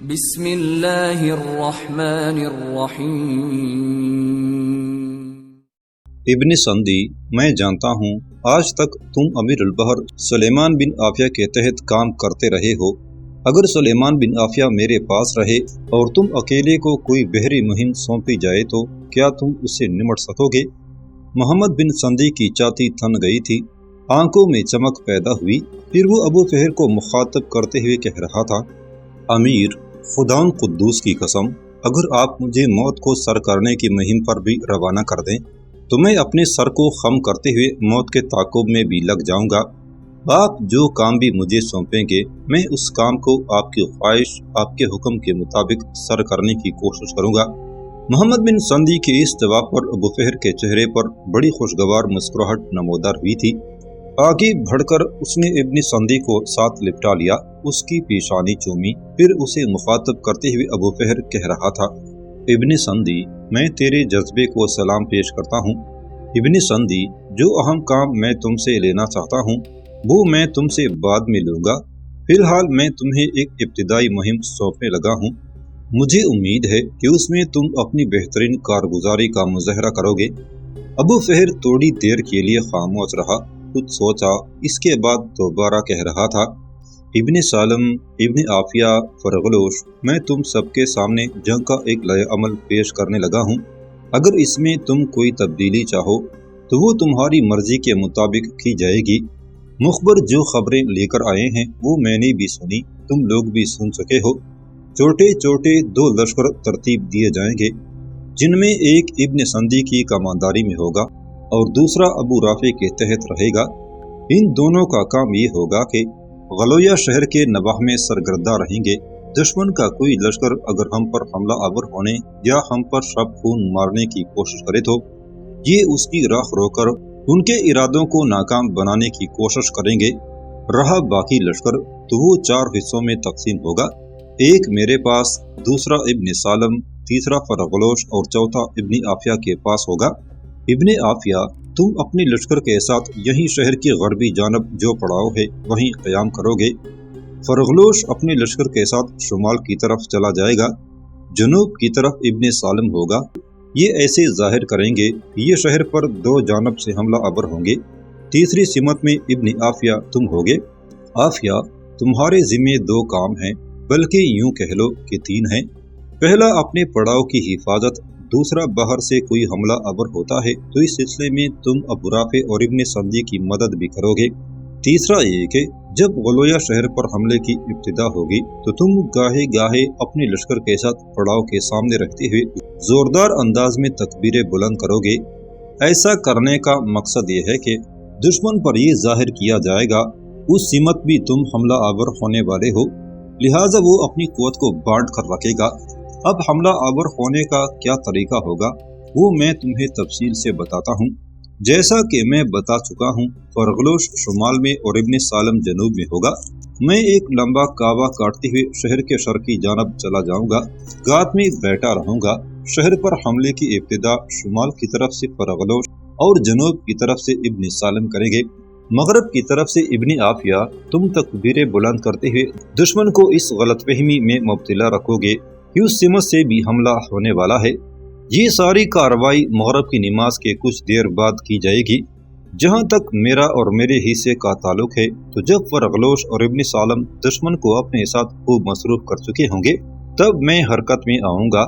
بسم اللہ الرحمن الرحیم۔ ابن سندی، میں جانتا ہوں آج تک تم امیر البحر سلیمان بن عافیہ کے تحت کام کرتے رہے ہو۔ اگر سلیمان بن عافیہ میرے پاس رہے اور تم اکیلے کو کوئی بحری مہم سونپی جائے تو کیا تم اس سے نمٹ سکو گے؟ محمد بن سندی کی چھاتی تھن گئی تھی، آنکھوں میں چمک پیدا ہوئی۔ پھر وہ ابو فہر کو مخاطب کرتے ہوئے کہہ رہا تھا، امیر، خداوند قدوس کی قسم، اگر آپ مجھے موت کو سر کرنے کی مہم پر بھی روانہ کر دیں تو میں اپنے سر کو خم کرتے ہوئے موت کے تعاقب میں بھی لگ جاؤں گا۔ آپ جو کام بھی مجھے سونپیں گے میں اس کام کو آپ کی خواہش، آپ کے حکم کے مطابق سر کرنے کی کوشش کروں گا۔ محمد بن سندی کے اس جواب پر ابو فہر کے چہرے پر بڑی خوشگوار مسکراہٹ نمودار ہوئی تھی۔ آگے بڑھ کر اس نے ابن سندی کو ساتھ لپٹا لیا، اس کی پیشانی چومی، پھر اسے مخاطب کرتے ہوئے ابو فہر کہہ رہا تھا، ابن سندی، میں تیرے جذبے کو سلام پیش کرتا ہوں۔ ابن سندی، جو اہم کام میں تم سے لینا چاہتا ہوں وہ میں تم سے بعد میں لوں گا۔ فی الحال میں تمہیں ایک ابتدائی مہم سونپنے لگا ہوں۔ مجھے امید ہے کہ اس میں تم اپنی بہترین کارگزاری کا مظاہرہ کرو گے۔ ابو فہر تھوڑی دیر کے لیے خاموش رہا، کچھ سوچا، اس کے بعد دوبارہ کہہ رہا تھا، ابن سالم، ابن عافیہ، فرغلوش، میں تم سب کے سامنے جنگ کا ایک لائحہ عمل پیش کرنے لگا ہوں۔ اگر اس میں تم کوئی تبدیلی چاہو تو وہ تمہاری مرضی کے مطابق کی جائے گی۔ مخبر جو خبریں لے کر آئے ہیں وہ میں نے بھی سنی، تم لوگ بھی سن چکے ہو۔ چھوٹے چھوٹے 2 لشکر ترتیب دیے جائیں گے، جن میں ایک ابن سندی کی کمانداری میں ہوگا اور دوسرا ابو رافع کے تحت رہے گا۔ ان دونوں کا کام یہ ہوگا کہ غلویہ شہر کے نواح میں سرگردہ رہیں گے۔ دشمن کا کوئی لشکر اگر ہم پر حملہ آور ہونے یا ہم پر شب خون مارنے کی کوشش کرے تو یہ اس کی راہ رو کر ان کے ارادوں کو ناکام بنانے کی کوشش کریں گے۔ رہا باقی لشکر تو وہ 4 حصوں میں تقسیم ہوگا، ایک میرے پاس، دوسرا ابن سالم، تیسرا فرغلوش اور چوتھا ابن عافیہ کے پاس ہوگا۔ ابن عافیہ، تم اپنے لشکر کے ساتھ یہیں شہر کی غربی جانب جو پڑاؤ ہے وہیں قیام کرو گے۔ فرغلوش اپنے لشکر کے ساتھ شمال کی طرف چلا جائے گا، جنوب کی طرف ابن سالم ہوگا۔ یہ ایسے ظاہر کریں گے کہ یہ شہر پر 2 جانب سے حملہ آور ہوں گے۔ تیسری سمت میں ابن عافیہ تم ہوگے۔ عافیہ، تمہارے ذمہ 2 کام ہیں، بلکہ یوں کہہ لو کہ 3 ہیں۔ پہلا اپنے پڑاؤ کی حفاظت، دوسرا باہر سے کوئی حملہ آور ہوتا ہے تو اس سلسلے میں تم ابو رافع اور ابن سندی کی مدد بھی کرو گے۔ تیسرا یہ کہ جب غلویہ شہر پر حملے کی ابتدا ہوگی تو تم گاہے گاہے اپنے لشکر کے ساتھ پڑاؤ کے سامنے رہتے ہوئے زوردار انداز میں تکبیریں بلند کرو گے۔ ایسا کرنے کا مقصد یہ ہے کہ دشمن پر یہ ظاہر کیا جائے گا اس سمت بھی تم حملہ آور ہونے والے ہو، لہٰذا وہ اپنی قوت کو بانٹ کر رکھے گا۔ اب حملہ آور ہونے کا کیا طریقہ ہوگا وہ میں تمہیں تفصیل سے بتاتا ہوں۔ جیسا کہ میں بتا چکا ہوں، فرغلوش شمال میں اور ابن سالم جنوب میں ہوگا۔ میں ایک لمبا کعبہ کاٹتے ہوئے شہر کے شرقی جانب چلا جاؤں گا، گات میں بیٹھا رہوں گا۔ شہر پر حملے کی ابتدا شمال کی طرف سے فرغلوش اور جنوب کی طرف سے ابن سالم کریں گے۔ مغرب کی طرف سے ابن عافیہ، تم تکبیریں بلند کرتے ہوئے دشمن کو اس غلط فہمی میں مبتلا رکھو گے کہ اس سمت سے بھی حملہ ہونے والا ہے۔ یہ ساری کارروائی مغرب کی نماز کے کچھ دیر بعد کی جائے گی۔ جہاں تک میرا اور میرے حصے کا تعلق ہے تو جب فرغلوش اور ابن سالم دشمن کو اپنے ساتھ خوب مصروف کر چکے ہوں گے تب میں حرکت میں آؤں گا۔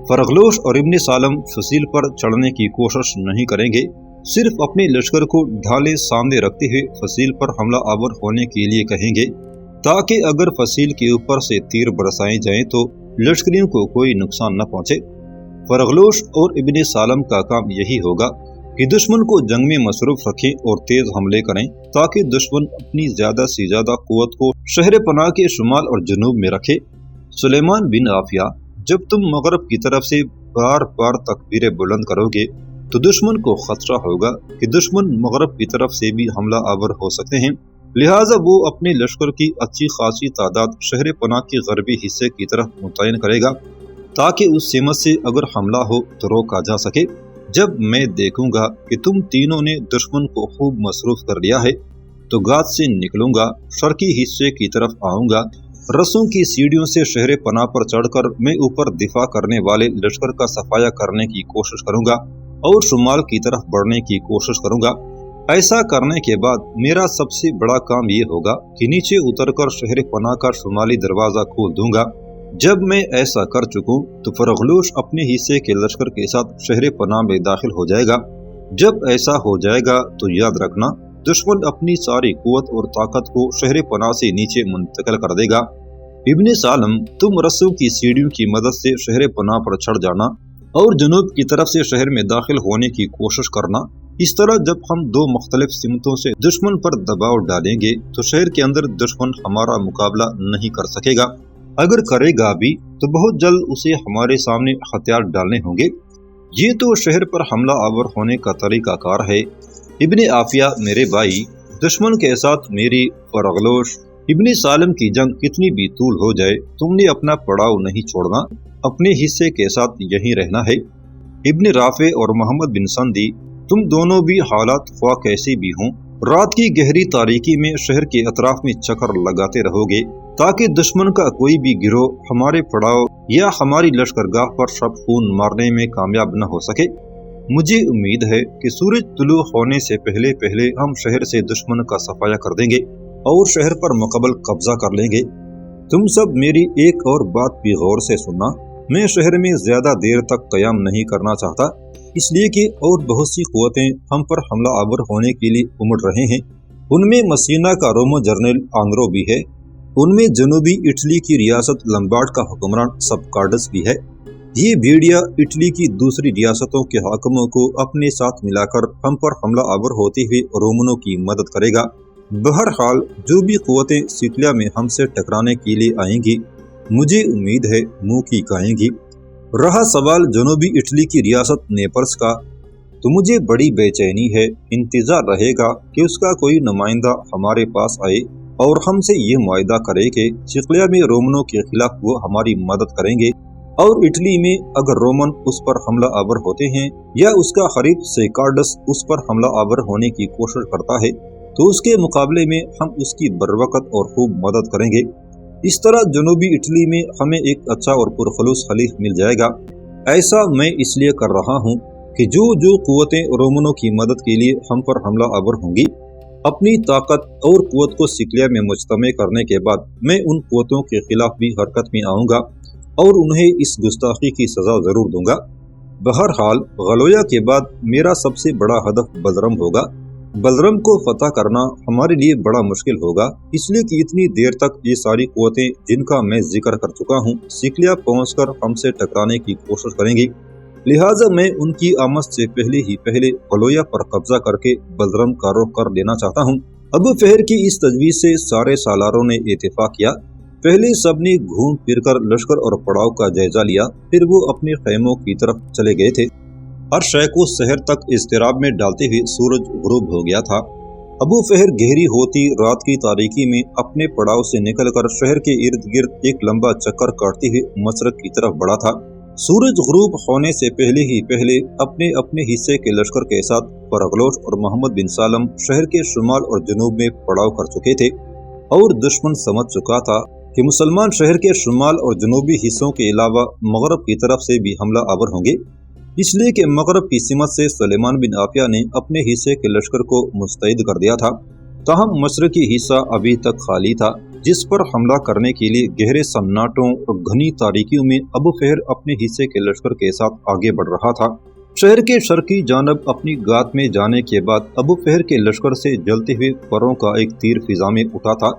فرغلوش اور ابن سالم فصیل پر چڑھنے کی کوشش نہیں کریں گے، صرف اپنے لشکر کو ڈھالیں سامنے رکھتے ہوئے فصیل پر حملہ آور ہونے کے لیے کہیں گے، تاکہ اگر فصیل کے اوپر سے تیر برسائے جائیں تو لشکریوں کو کوئی نقصان نہ پہنچے۔ فرغلوش اور ابن سالم کا کام یہی ہوگا کہ دشمن کو جنگ میں مصروف رکھیں اور تیز حملے کریں تاکہ دشمن اپنی زیادہ سے زیادہ قوت کو شہر پناہ کے شمال اور جنوب میں رکھے۔ سلیمان بن عافیہ، جب تم مغرب کی طرف سے بار بار تکبیریں بلند کرو گے تو دشمن کو خطرہ ہوگا کہ دشمن مغرب کی طرف سے بھی حملہ آور ہو سکتے ہیں، لہٰذا وہ اپنے لشکر کی اچھی خاصی تعداد شہر پناہ کے غربی حصے کی طرف متعین کرے گا تاکہ اس سمت سے اگر حملہ ہو تو روکا جا سکے۔ جب میں دیکھوں گا کہ تم تینوں نے دشمن کو خوب مصروف کر لیا ہے تو گات سے نکلوں گا، شرقی حصے کی طرف آؤں گا रस्सों की सीढ़ियों से शहर पनाह पर चढ़कर मैं ऊपर दिफा करने वाले लश्कर का सफाया करने की कोशिश करूंगा और शुमाल की तरफ बढ़ने की कोशिश करूंगा। ऐसा करने के बाद मेरा सबसे बड़ा काम ये होगा कि नीचे उतरकर शहर पनाह का शुमाली दरवाजा खोल दूंगा। जब मैं ऐसा कर चुकूं तो फरगलोश अपने हिस्से के लश्कर के साथ शहर पनाह में दाखिल हो जाएगा। जब ऐसा हो जाएगा तो याद रखना, दुश्मन अपनी सारी कुव्वत और ताकत को शहर पनाह से नीचे मुंतकिल कर देगा। इब्ने सालम, तुम रस्सों की सीढ़ियों की मदद से शहर पनाह पर चढ़ जाना और जुनूब की तरफ से शहर में दाखिल होने की कोशिश करना। इस तरह जब हम दो मुख्तलिफ सिमतों से दुश्मन पर दबाव डालेंगे तो शहर के अंदर दुश्मन हमारा मुकाबला नहीं कर सकेगा। अगर करेगा भी तो बहुत जल्द उसे हमारे सामने हथियार डालने होंगे। ये तो शहर पर हमला आवर होने का तरीकाकार है। इब्ने आफिया मेरे भाई, दुश्मन के साथ मेरी फरगलोश इब्ने सालम की जंग कितनी भी तूल हो जाए, तुमने अपना पड़ाव नहीं छोड़ना, अपने हिस्से के साथ यहीं रहना है। इब्ने राफे और मोहम्मद बिन संदी, तुम दोनों भी हालात ख्वाह कैसी भी हों, रात की गहरी तारीकी में शहर के अतराफ में चक्कर लगाते रहोगे ताकि दुश्मन का कोई भी गिरोह हमारे पड़ाव या हमारी लश्करगाह पर शब खून मारने में कामयाब न हो सके। मुझे उम्मीद है कि सूरज तुलू होने से पहले पहले हम शहर से दुश्मन का सफाया कर देंगे और शहर पर मुकम्मल कब्जा कर लेंगे। तुम सब मेरी एक और बात भी गौर से सुनना। मैं शहर में ज्यादा देर तक कयाम नहीं करना चाहता, इसलिए कि और बहुत सी कुव्वतें हम पर हमला आवर होने के लिए उमड़ रहे हैं। उनमें मसीना का रोमो जनरल आंद्रो भी है, उनमें जनूबी इटली की रियासत लम्बार्ड का हुक्मरान सबकार्डस भी है। ये भेड़िया इटली की दूसरी रियासतों के हाकिमों को अपने साथ मिलाकर हम पर हमला आवर होते हुए रोमनों की मदद करेगा। बहरहाल जो भी कुव्वतें सिकलिया में हमसे टकराने के लिए आएंगी, मुझे उम्मीद है मुंह की खाएंगी। रहा सवाल जनूबी इटली की रियासत नेपल्स का, तो मुझे बड़ी बेचैनी है, इंतजार रहेगा कि उसका कोई नुमाइंदा हमारे पास आए और हमसे ये मुआहदा करे कि सिकलिया में रोमनों के खिलाफ वो हमारी मदद करेंगे और इटली में अगर रोमन उस पर हमला आवर होते हैं या उसका खरीफ सेकार्डस उस पर हमला आवर होने की कोशिश करता है तो उसके मुकाबले में हम उसकी बरवकत और खूब मदद करेंगे। इस तरह जनूबी इटली में हमें एक अच्छा और पुरखलूस खलीफ मिल जाएगा। ऐसा मैं इसलिए कर रहा हूँ कि जो जो कुव्वतें रोमनों की मदद के लिए हम पर हमला आवर होंगी, अपनी ताकत और कुव्वत को सिकलिया में मुजतमे करने के बाद मैं उन कुव्वतों के खिलाफ भी हरकत में आऊँगा और उन्हें इस गुस्ताखी की सजा जरूर दूंगा। बहरहाल गलोया के बाद मेरा सबसे बड़ा हदफ बलरम होगा। बलरम को फतह करना हमारे लिए बड़ा मुश्किल होगा, इसलिए कि इतनी देर तक ये सारी कुव्वतें जिनका मैं जिक्र कर चुका हूँ सिकलिया पहुंचकर हमसे टकराने की कोशिश करेंगी। लिहाजा मैं उनकी आमद से पहले ही पहले गलोया पर कब्जा करके बलरम का रुख कर लेना चाहता हूँ। अबू फहर की इस तजवीज से सारे सालारों ने इत्तेफाक किया। पहले सबने घूम फिर कर लश्कर और पड़ाव का जायजा लिया, फिर वो अपने खैमों की तरफ चले गए थे। हर शय को शहर तक इज़्तिराब में डालते हुए सूरज गुरूब हो गया था। अबू फहर गहरी होती रात की तारीकी में अपने पड़ाव से निकलकर शहर के इर्द गिर्द एक लंबा चक्कर काटते हुए मशरक की तरफ बढ़ा था। सूरज गुरूब होने से पहले ही पहले अपने अपने हिस्से के लश्कर के साथ फरगलोश और मोहम्मद बिन सालम शहर के शुमाल और जनूब में पड़ाव कर चुके थे और दुश्मन समझ चुका था कि मुसलमान शहर के शुमाल और जनूबी हिस्सों के अलावा मगरब की तरफ से भी हमला आवर होंगे, इसलिए कि मगरब की सिमत से सुलेमान बिन आफिया ने अपने हिस्से के लश्कर को मुस्तैद कर दिया था। ताहम मशरकी हिस्सा अभी तक खाली था, जिस पर हमला करने के लिए गहरे सन्नाटों और घनी तारीकियों में अबू फहर अपने हिस्से के लश्कर के साथ आगे बढ़ रहा था। शहर के शर्की जानब अपनी गात में जाने के बाद अबू फहर के लश्कर से जलते हुए परों का एक तीर फिजा में उठा था।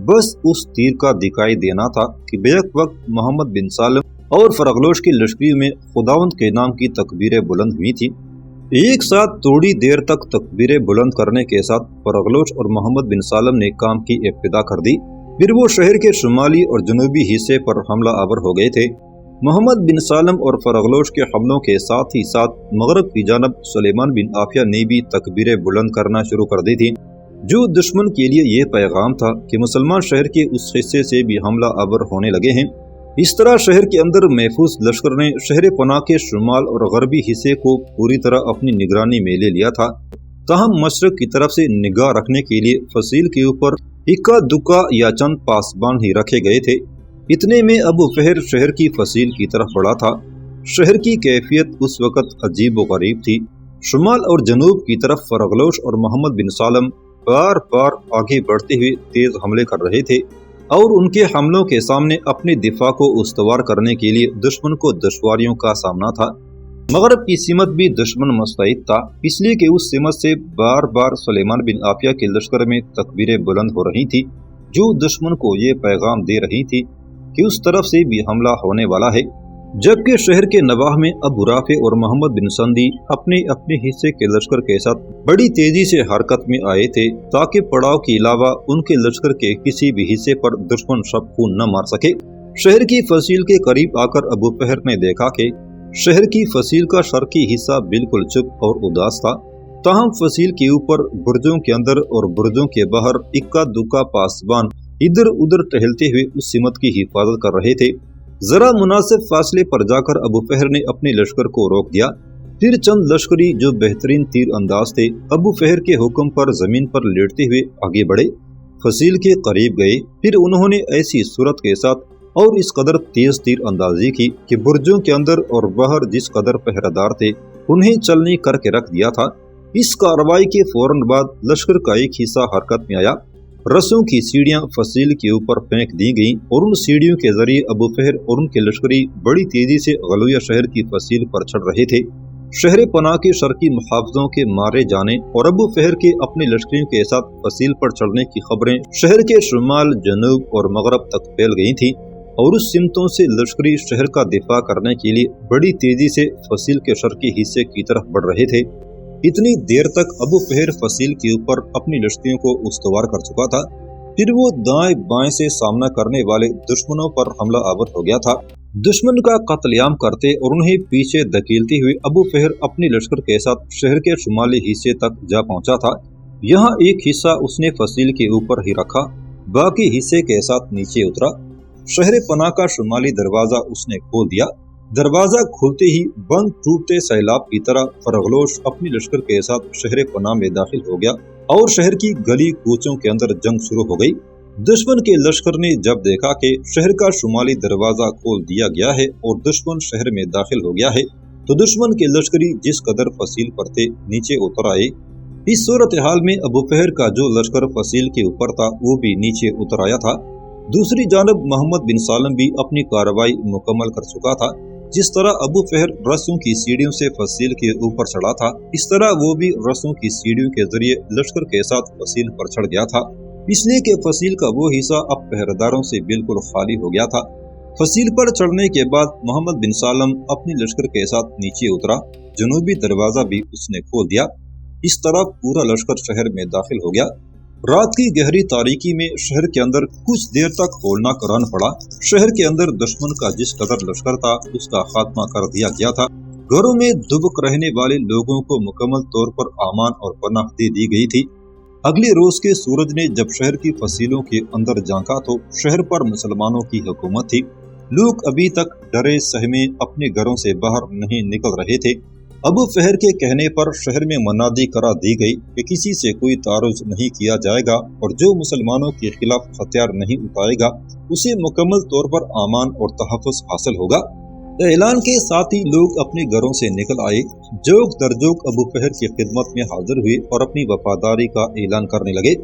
बस उस तीर का दिखाई देना था कि बेक वक्त मोहम्मद बिन सालम और फरगलोश की लश्करी में खुदावंद के नाम की तकबीरें बुलंद हुई थी। एक साथ थोड़ी देर तक तकबीरें बुलंद करने के साथ फरगलोश और मोहम्मद बिन सालम ने काम की इब्तिदा कर दी। फिर वो शहर के शुमाली और जनूबी हिस्से पर हमला आवर हो गए थे। मोहम्मद बिन सालम और फरगलोश के हमलों के साथ ही साथ मगरब की जानब सुलेमान बिन आफिया ने भी तकबीरें बुलंद करना शुरू कर दी थी, जो दुश्मन के लिए ये पैगाम था कि मुसलमान शहर के उस हिस्से से भी हमला आवर होने लगे हैं। इस तरह शहर के अंदर महफूज लश्कर ने शहर पनाह के शुमाल और गरबी हिस्से को पूरी तरह अपनी निगरानी में ले लिया था। तहम मशरक की तरफ से निगाह रखने के लिए फसील के ऊपर इक्का दुक्का या चंद पासबान ही रखे गए थे। इतने में अबू फहर शहर की फसील की तरफ बढ़ा था। शहर की कैफियत उस वक़्त अजीब व गरीब थी। शुमाल और जनूब की तरफ फरगलोश और मोहम्मद बिन सालम बार बार आगे बढ़ते हुए तेज हमले कर रहे थे और उनके हमलों के सामने अपने दिफा को उस्तवार करने के लिए दुश्मन को दुश्वारियों का सामना था। मगरब की सिमत भी दुश्मन मुस्तैद था, इसलिए कि उस सिमत से बार बार सुलेमान बिन आफिया के लश्कर में तकबीरें बुलंद हो रही थी, जो दुश्मन को ये पैगाम दे रही थी कि उस तरफ से भी हमला होने वाला है। जबकि शहर के नवाह में अबू राफे और मोहम्मद बिन संदी अपने अपने हिस्से के लश्कर के साथ बड़ी तेजी से हरकत में आए थे, ताकि पड़ाव के अलावा उनके लश्कर के किसी भी हिस्से पर दुश्मन शब खून न मार सके। शहर की फसील के करीब आकर अबू फहर ने देखा कि शहर की फसील का शर्की हिस्सा बिल्कुल चुप और उदास था। ताहम फसील के ऊपर, बुर्जों के अंदर और बुर्जों के बाहर इक्का दुक्का पासबान इधर उधर टहलते हुए उस सिमत की हिफाजत कर रहे थे। जरा मुनासिब फासले पर जाकर अबू फहर ने अपने लश्कर को रोक दिया। फिर चंद लश्करी जो बेहतरीन तीर अंदाज थे अबू फहर के हुक्म पर जमीन पर लेटते हुए आगे बढ़े, फसील के करीब गए। फिर उन्होंने ऐसी सूरत के साथ और इस कदर तेज तीर अंदाजी की कि बुर्जों के अंदर और बाहर जिस कदर पहरेदार थे उन्हें चलनी करके रख दिया था। इस कार्रवाई के फौरन बाद लश्कर का एक हिस्सा हरकत में आया। रस्सों की सीढ़ियां फसील के ऊपर फेंक दी गईं और उन सीढ़ियों के जरिए अबू फहर और उनके लश्करी बड़ी तेजी से गलूया शहर की फसील पर चढ़ रहे थे। शहर पनाह के शर्की मुहाफिजों के मारे जाने और अबू फहर के अपने लश्करियों के साथ फसील पर चढ़ने की खबरें शहर के शुमाल, जनूब और मगरब तक फैल गई थी और उस सिमतों से लश्करी शहर का दिफा करने के लिए बड़ी तेजी से फसील के शर्की हिस्से की तरफ बढ़ रहे थे। इतनी देर तक अबू फहर फसील के ऊपर अपनी लश्करियों को उस्तवार कर चुका था। फिर वो दाएं बाएं से सामना करने वाले दुश्मनों पर हमला आवर हो गया था। दुश्मन का कत्लेआम करते और उन्हें पीछे धकेलते हुए अबू फहर अपने लश्कर के साथ शहर के शुमाली हिस्से तक जा पहुंचा था। यहाँ एक हिस्सा उसने फसील के ऊपर ही रखा, बाकी हिस्से के साथ नीचे उतरा। शहर पनाह का शुमाली दरवाजा उसने खोल दिया। दरवाजा खुलते ही बंद टूटते सैलाब की तरह फरगलोश अपनी लश्कर के साथ शहर पनाह में दाखिल हो गया और शहर की गली कूचों के अंदर जंग शुरू हो गई। दुश्मन के लश्कर ने जब देखा कि शहर का शुमाली दरवाजा खोल दिया गया है और दुश्मन शहर में दाखिल हो गया है, तो दुश्मन के लश्करी जिस कदर फसील पर थे नीचे उतर आए। इस सूरत हाल में अबू फहर का जो लश्कर फसील के ऊपर था वो भी नीचे उतर आया था। दूसरी जानब मोहम्मद बिन सालम भी अपनी कार्रवाई मुकम्मल कर चुका था। जिस तरह अबू फहर रस्सों की सीढ़ियों से फसील के ऊपर चढ़ा था, इस तरह वो भी रस्सों की सीढ़ियों के जरिए लश्कर के साथ फसील पर चढ़ गया था, इसलिए कि फसील का वो हिस्सा अब पहरेदारों से बिल्कुल खाली हो गया था। फसील पर चढ़ने के बाद मोहम्मद बिन सालम अपने लश्कर के साथ नीचे उतरा। जनूबी दरवाजा भी उसने खोल दिया। इस तरह पूरा लश्कर शहर में दाखिल हो गया। रात की गहरी तारीकी में शहर के अंदर कुछ देर तक होलनाक रन पड़ा। शहर के अंदर दुश्मन का जिस कदर लश्कर था उसका खात्मा कर दिया गया था। घरों में दुबक रहने वाले लोगों को मुकम्मल तौर पर अमान और पनाह दे दी गई थी। अगले रोज के सूरज ने जब शहर की फसीलों के अंदर झांका तो शहर पर मुसलमानों की हुकूमत थी। लोग अभी तक डरे सहमे अपने घरों से बाहर नहीं निकल रहे थे। अबू फहर के कहने पर शहर में मनादी करा दी गई कि किसी से कोई तारुज नहीं किया जाएगा और जो मुसलमानों के खिलाफ हथियार नहीं उठाएगा उसे मुकम्मल तौर पर अमान और तहफ़्फ़ुज़ हासिल होगा। ऐलान के साथ ही लोग अपने घरों से निकल आए, जोक दरजोक अबू फहर की खिदमत में हाजिर हुए और अपनी वफादारी का ऐलान करने लगे।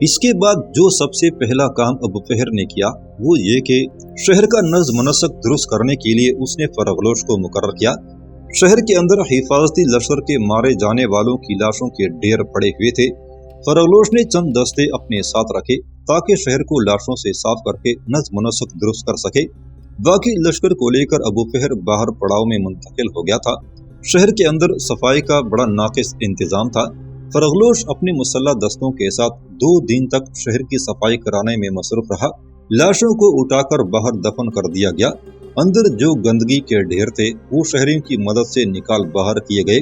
इसके बाद जो सबसे पहला काम अबू फहर ने किया वो ये कि शहर का नज़्म नस्क दुरुस्त करने के लिए उसने फरगलोश को मुकर्रर किया। शहर के अंदर हिफाजती लश्कर के मारे जाने वालों की लाशों के ढेर पड़े हुए थे। फरगलोश ने चंद दस्ते अपने साथ रखे ताकि शहर को लाशों से साफ करके नज़्म नस्क दुरुस्त कर सके। बाकी लश्कर को लेकर अबू फहर बाहर पड़ाव में मुंतकिल हो गया था। शहर के अंदर सफाई का बड़ा नाकिस इंतजाम था। फरगलोश अपने मुसल्लह दस्तों के साथ 2 दिन तक शहर की सफाई कराने में मसरूफ रहा। लाशों को उठाकर बाहर दफन कर दिया गया। अंदर जो गंदगी के ढेर थे वो शहरियों की मदद से निकाल बाहर किए गए।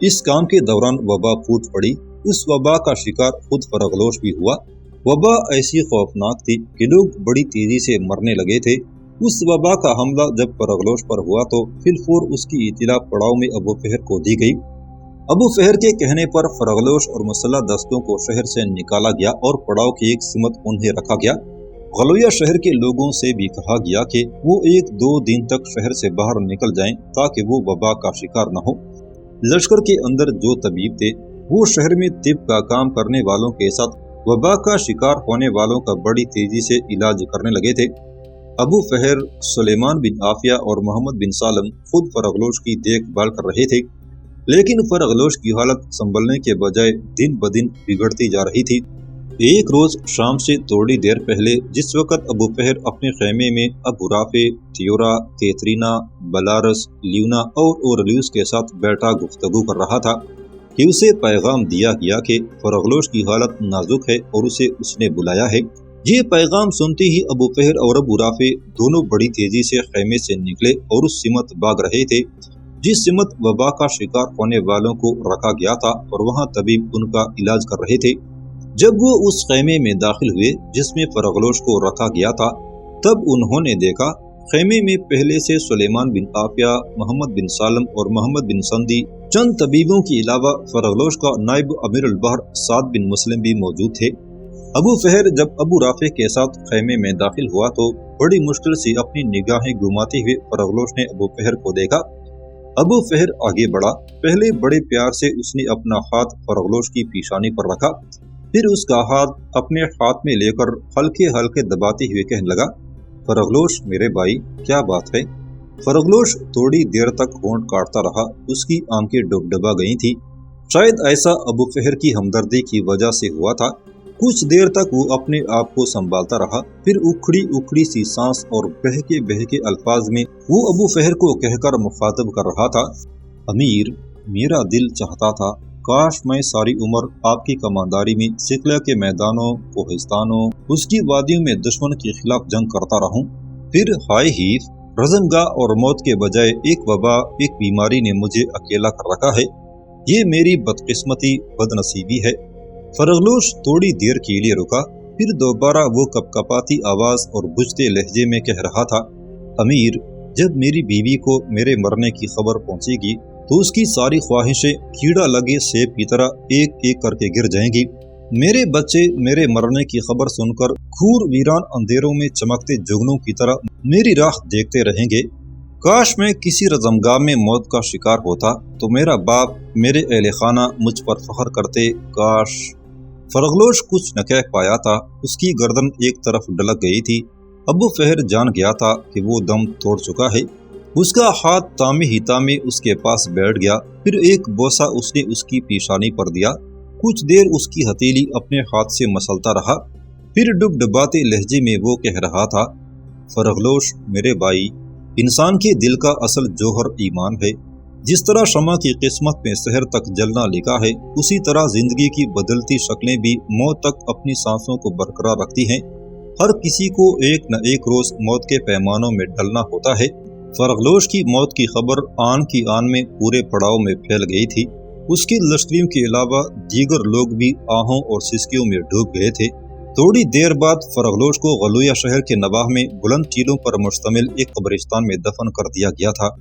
इस काम के दौरान वबा फूट पड़ी। उस वबा का शिकार खुद फरगलोश भी हुआ। वबा ऐसी खौफनाक थी कि लोग बड़ी तेजी से मरने लगे थे। उस वबा का हमला जब फरगलोश पर हुआ तो फिलफौर उसकी इत्तला पड़ाव में अबू फहर को दी गई। ابو فہر کے کہنے پر فرغلوش اور مسلح دستوں کو شہر سے نکالا گیا اور پڑاؤ کی ایک سمت انہیں رکھا گیا۔ غلویہ شہر کے لوگوں سے بھی کہا گیا کہ وہ 1-2 دن تک شہر سے باہر نکل جائیں تاکہ وہ وبا کا شکار نہ ہو۔ لشکر کے اندر جو طبیب تھے وہ شہر میں طب کا کام کرنے والوں کے ساتھ وبا کا شکار ہونے والوں کا بڑی تیزی سے علاج کرنے لگے تھے۔ ابو فہر، سلیمان بن عافیہ اور محمد بن سالم خود فرغلوش کی دیکھ بھال کر رہے تھے، لیکن فرغلوش کی حالت سنبھلنے کے بجائے دن بدن بگڑتی جا رہی تھی۔ ایک روز شام سے تھوڑی دیر پہلے جس وقت ابو فہر اپنے خیمے میں ابو رافع، تیورا، کیترینا، بلارس، لیونا اور اورلیوس کے ساتھ بیٹھا گفتگو کر رہا تھا کہ اسے پیغام دیا گیا کہ فرغلوش کی حالت نازک ہے اور اسے اس نے بلایا ہے۔ یہ پیغام سنتے ہی ابو فہر اور ابو رافع دونوں بڑی تیزی سے خیمے سے نکلے اور اس سمت بھاگ رہے تھے جس سمت وبا کا شکار ہونے والوں کو رکھا گیا تھا اور وہاں طبیب ان کا علاج کر رہے تھے۔ جب وہ اس خیمے میں داخل ہوئے جس میں فرغلوش کو رکھا گیا تھا، تب انہوں نے دیکھا خیمے میں پہلے سے سلیمان بن عافیہ، محمد بن سالم اور محمد بن سندی چند طبیبوں کے علاوہ فرغلوش کا نائب امیر البحر سعد بن مسلم بھی موجود تھے۔ ابو فہر جب ابو رافع کے ساتھ خیمے میں داخل ہوا تو بڑی مشکل سے اپنی نگاہیں گھماتے ہوئے فرغلوش نے ابو فہر کو دیکھا۔ ابو فہر آگے بڑھا، پہلے بڑے پیار سے اس نے اپنا ہاتھ فرغلوش کی پیشانی پر رکھا، پھر اس کا ہاتھ اپنے ہاتھ میں لے کر ہلکے ہلکے دباتے ہوئے کہنے لگا، فرغلوش میرے بھائی، کیا بات ہے؟ فرغلوش تھوڑی دیر تک ہونٹ کاٹتا رہا، اس کی آنکھیں ڈبڈبا گئی تھی۔ شاید ایسا ابو فہر کی ہمدردی کی وجہ سے ہوا تھا۔ کچھ دیر تک وہ اپنے آپ کو سنبھالتا رہا، پھر اکھڑی اکھڑی سی سانس اور بہکے بہکے الفاظ میں وہ ابو فہر کو کہہ کر مخاطب کر رہا تھا، امیر، میرا دل چاہتا تھا کاش میں ساری عمر آپ کی کمانداری میں سکلہ کے میدانوں، کوہستانوں، اس کی وادیوں میں دشمن کے خلاف جنگ کرتا رہوں، پھر ہائے ہیف، رزمگاہ اور موت کے بجائے ایک وبا، ایک بیماری نے مجھے اکیلا کر رکھا ہے، یہ میری بدقسمتی، بد نصیبی ہے۔ فرغلوش تھوڑی دیر کے لیے رکا، پھر دوبارہ وہ کپکپاتی آواز اور بجھتے لہجے میں کہہ رہا تھا، امیر، جب میری بیوی کو میرے مرنے کی خبر پہنچے گی تو اس کی ساری خواہشیں کیڑا لگے سیب کی طرح ایک ایک کر کے گر جائیں گی۔ میرے بچے میرے مرنے کی خبر سن کر کھور ویران اندھیروں میں چمکتے جگنوں کی طرح میری راہ دیکھتے رہیں گے۔ کاش میں کسی رزمگاہ میں موت کا شکار ہوتا تو میرا باپ، میرے اہل خانہ مجھ پر فخر کرتے، کاش۔ فرغلوش کچھ نہ کہہ پایا تھا، اس کی گردن ایک طرف ڈلک گئی تھی۔ ابو فہر جان گیا تھا کہ وہ دم توڑ چکا ہے۔ اس کا ہاتھ تامے ہی تامے اس کے پاس بیٹھ گیا، پھر ایک بوسہ اس نے اس کی پیشانی پر دیا، کچھ دیر اس کی ہتھیلی اپنے ہاتھ سے مسلتا رہا، پھر ڈبڈباتے لہجے میں وہ کہہ رہا تھا، فرغلوش میرے بھائی، انسان کے دل کا اصل جوہر ایمان ہے۔ جس طرح شمع کی قسمت میں سحر تک جلنا لکھا ہے، اسی طرح زندگی کی بدلتی شکلیں بھی موت تک اپنی سانسوں کو برقرار رکھتی ہیں۔ ہر کسی کو ایک نہ ایک روز موت کے پیمانوں میں ڈلنا ہوتا ہے۔ فرغلوش کی موت کی خبر آن کی آن میں پورے پڑاؤ میں پھیل گئی تھی۔ اس کے لشکریوں کے علاوہ دیگر لوگ بھی آہوں اور سسکیوں میں ڈوب گئے تھے۔ تھوڑی دیر بعد فرغلوش کو غلویہ شہر کے نواح میں بلند ٹیلوں پر مشتمل ایک قبرستان میں دفن کر دیا گیا تھا۔